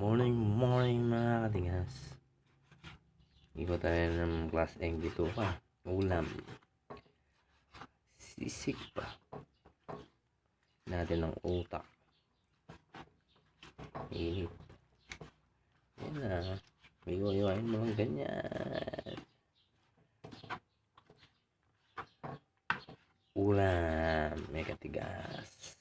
Morning, morning mga katingas. Ikaw tayo ng class NG2 pa. Ulam. Sisik pa. Natin ng utak. Init. Yan na. Iwain mo lang ganyan. Ulam. May katigas.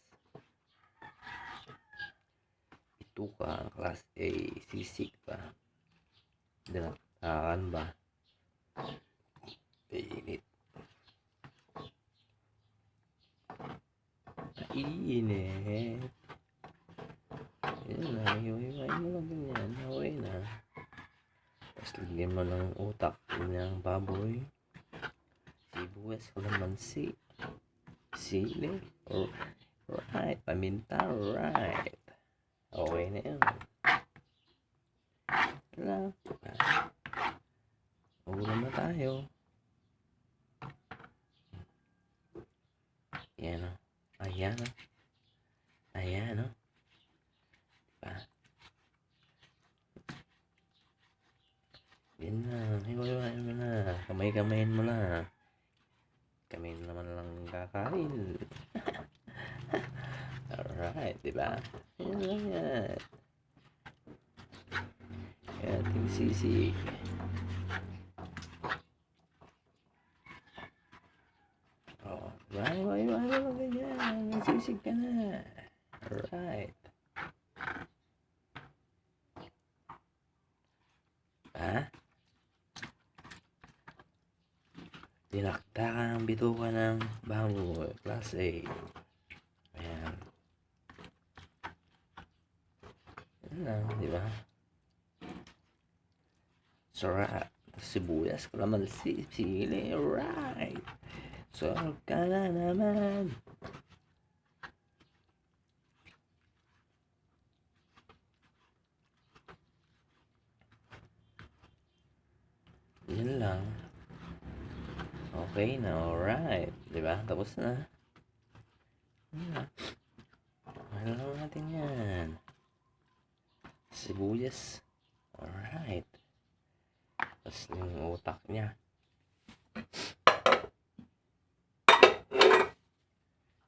Ito ka. Class A. Sisik pa. Dinaktakan ba? Init. Init. Yan na. Iwain mo lang ganyan. Okay na. Tapos lagyan mo ng utak. Yan ang baboy. Sibuyas, kalamansi. Sili. Right. Paminta. Right. Okay na yun. Wala. Ulam na tayo. Yan o. Ayan o. Ayan o. Diba? Yan na. Hiwain mo na. Kamay-kamayin mo na. Kami naman lang kakain. Alright, diba? Yan lang yan. Yan, ating sisig. Oh, hiwain mo lang ganyan. Nagsisig ka na. Alright. Ha? Dinakta ka ng bituka ng baboy. Class A. Ayan. Yan lang, di ba? Sarap. Sibuyas, kalamansi, sili. Right. Sarap ka na naman. Yan lang. Okay na, alright. Diba? Tapos na. Yan. Mahal lang natin yan. Sibuyas. Alright. Tapos yung utak niya.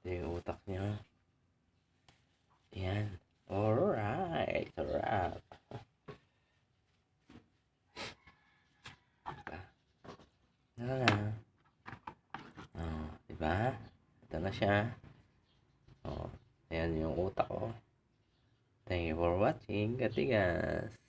Ito yung utak niya. Yan. Alright. Sarap. Yan na. Oh, diba? Ito na siya. Oh, ayan yung utak ko. Thank you for watching, katigas.